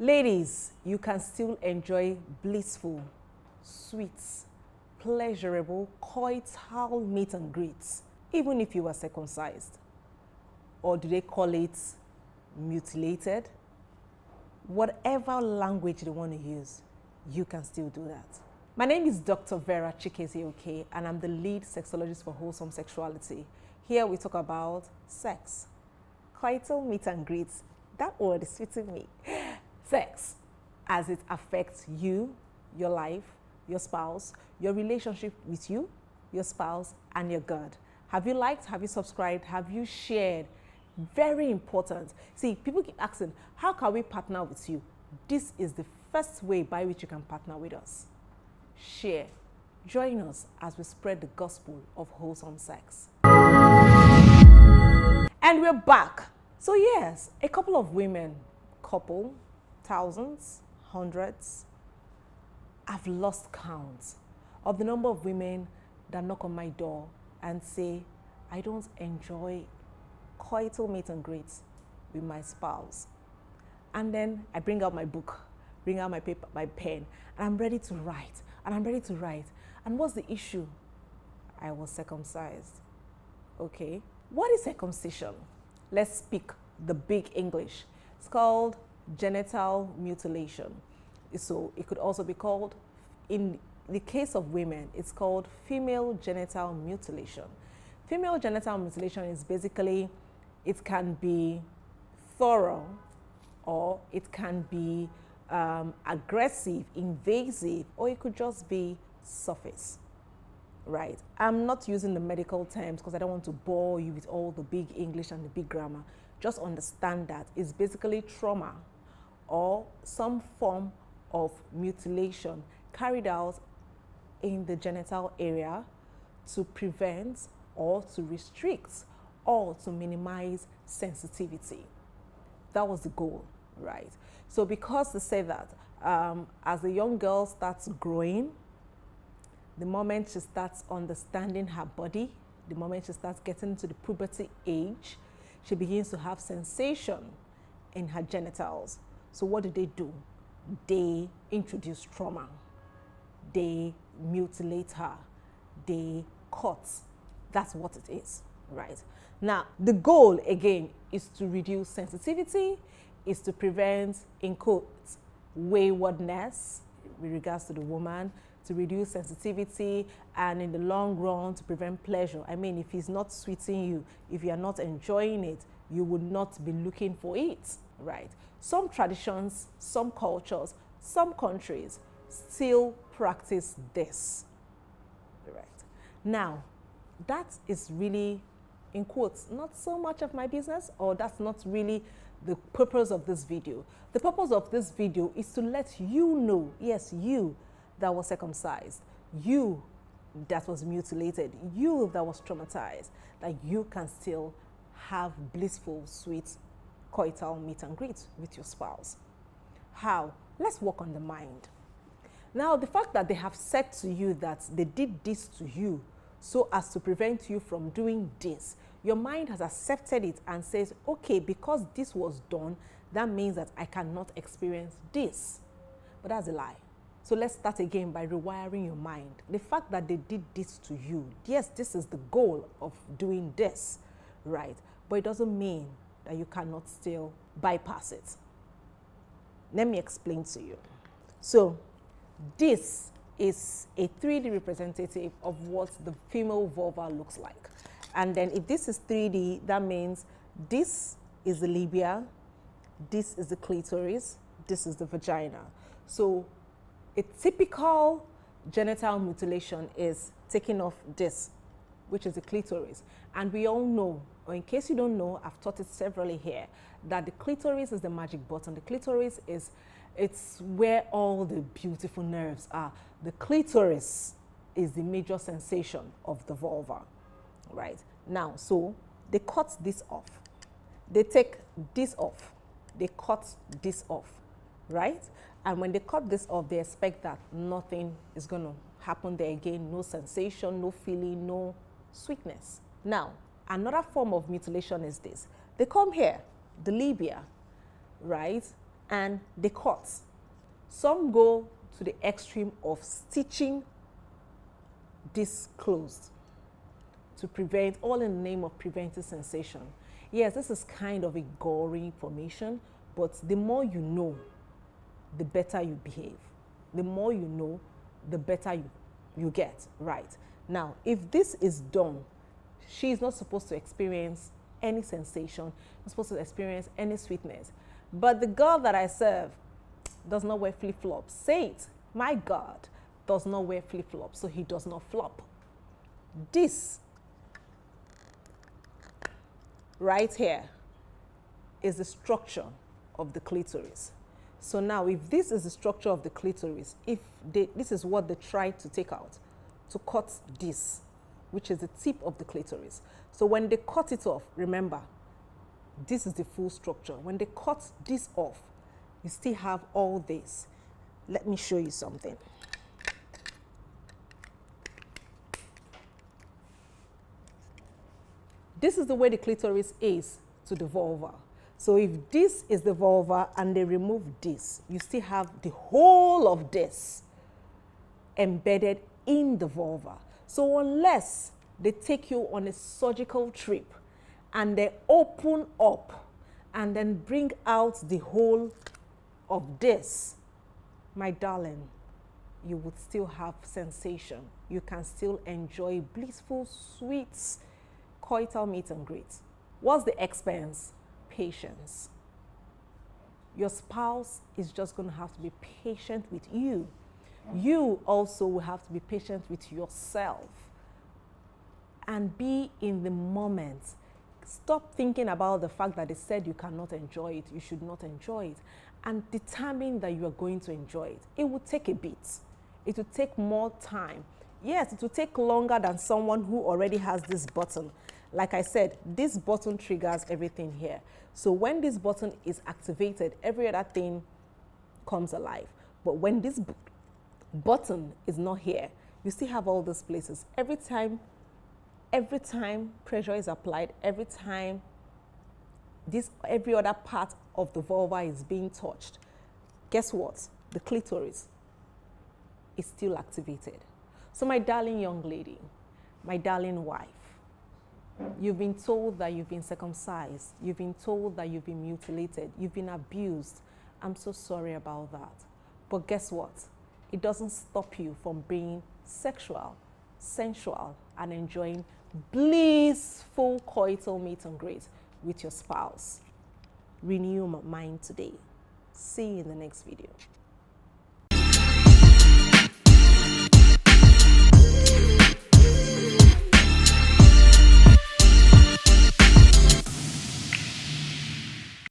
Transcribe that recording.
Ladies, you can still enjoy blissful, sweet, pleasurable, coital meet and greets, even if you were circumcised. Or do they call it mutilated? Whatever language they want to use, you can still do that. My name is Dr. Vera Chikezie-Oke, and I'm the lead sexologist for Wholesome Sexuality. Here we talk about sex, coital meet and greets. That word is fitting me. Sex, as it affects you, your life, your spouse, your relationship with you, your spouse, and your God. Have you liked? Have you subscribed? Have you shared? Very important. See, people keep asking, how can we partner with you? This is the first way by which you can partner with us. Share. Join us as we spread the gospel of wholesome sex. And we're back. So yes, a couple of women, thousands, hundreds, I've lost count of the number of women that knock on my door and say, I don't enjoy coital meet and greets with my spouse. And then I bring out my book, bring out my paper, my pen, and I'm ready to write, And what's the issue? I was circumcised. Okay. What is circumcision? Let's speak the big English. It's called genital mutilation. So it could also be called, in the case of women, it's called female genital mutilation. Female genital mutilation is basically, it can be thorough or it can be aggressive, invasive, or it could just be surface, right? I'm not using the medical terms because I don't want to bore you with all the big English and the big grammar. Just understand that it's basically trauma or some form of mutilation carried out in the genital area to prevent or to restrict or to minimize sensitivity. That was the goal, right? So because they say that as the young girl starts growing, the moment she starts understanding her body, the moment she starts getting to the puberty age, she begins to have sensation in her genitals. So what do? They introduce trauma. They mutilate her. They cut. That's what it is, right? Now, the goal, again, is to reduce sensitivity, is to prevent, in quotes, waywardness with regards to the woman, to reduce sensitivity, and in the long run, to prevent pleasure. I mean, if he's not sweeting you, if you're not enjoying it, you would not be looking for it, right? Some traditions, some cultures, some countries still practice this, right? Now, that is really, in quotes, not so much of my business, or that's not really the purpose of this video. The purpose of this video is to let you know, yes, you that was circumcised, you that was mutilated, you that was traumatized, that you can still have blissful, sweet, coital meet and greet with your spouse. How? Let's work on the mind. Now, the fact that they have said to you that they did this to you so as to prevent you from doing this, your mind has accepted it and says, okay, because this was done, that means that I cannot experience this. But that's a lie. So let's start again by rewiring your mind. The fact that they did this to you, yes, this is the goal of doing this, right? But it doesn't mean that you cannot still bypass it. Let me explain to you. So this is a 3D representative of what the female vulva looks like. And then if this is 3D, that means this is the labia, this is the clitoris, this is the vagina. So a typical genital mutilation is taking off this, which is the clitoris. And we all know, or in case you don't know, I've taught it severally here, that the clitoris is the magic button. The clitoris it's where all the beautiful nerves are. The clitoris is the major sensation of the vulva, right? Now, so they cut this off. They take this off. They cut this off, right? And when they cut this off, they expect that nothing is going to happen there again. No sensation, no feeling, no sweetness. Now, another form of mutilation is this. They come here, the labia, right? and they cut. Some go to the extreme of stitching this closed to prevent, all in the name of preventing sensation. Yes, this is kind of a gory information, but the more you know, the better you behave. The more you know, the better you get, right? Now, if this is done, she is not supposed to experience any sensation, not supposed to experience any sweetness. But the God that I serve does not wear flip-flops. Say it. My God does not wear flip-flops, so he does not flop. This right here is the structure of the clitoris. So now, if this is the structure of the clitoris, this is what they tried to take out, to cut this, which is the tip of the clitoris. So when they cut it off, remember, this is the full structure. When they cut this off, you still have all this. Let me show you something. This is the way the clitoris is to the vulva. So if this is the vulva and they remove this, you still have the whole of this embedded in the vulva. So unless they take you on a surgical trip and they open up and then bring out the whole of this, my darling, you would still have sensation. You can still enjoy blissful, sweet, coital meet and greet. What's the expense? Patience. Your spouse is just going to have to be patient with you. You also will have to be patient with yourself and be in the moment. Stop thinking about the fact that they said you cannot enjoy it, you should not enjoy it, and determine that you are going to enjoy it. It will take a bit. It will take more time. Yes, it will take longer than someone who already has this button. Like I said, this button triggers everything here. So when this button is activated, every other thing comes alive. But when this button is not here, you still have all those places. Every time pressure is applied, every other part of the vulva is being touched, guess what? The clitoris is still activated. So my darling young lady, my darling wife, you've been told that you've been circumcised. You've been told that you've been mutilated. You've been abused. I'm so sorry about that. But guess what? It doesn't stop you from being sexual, sensual, and enjoying blissful coital meet and greet with your spouse. Renew your mind today. See you in the next video.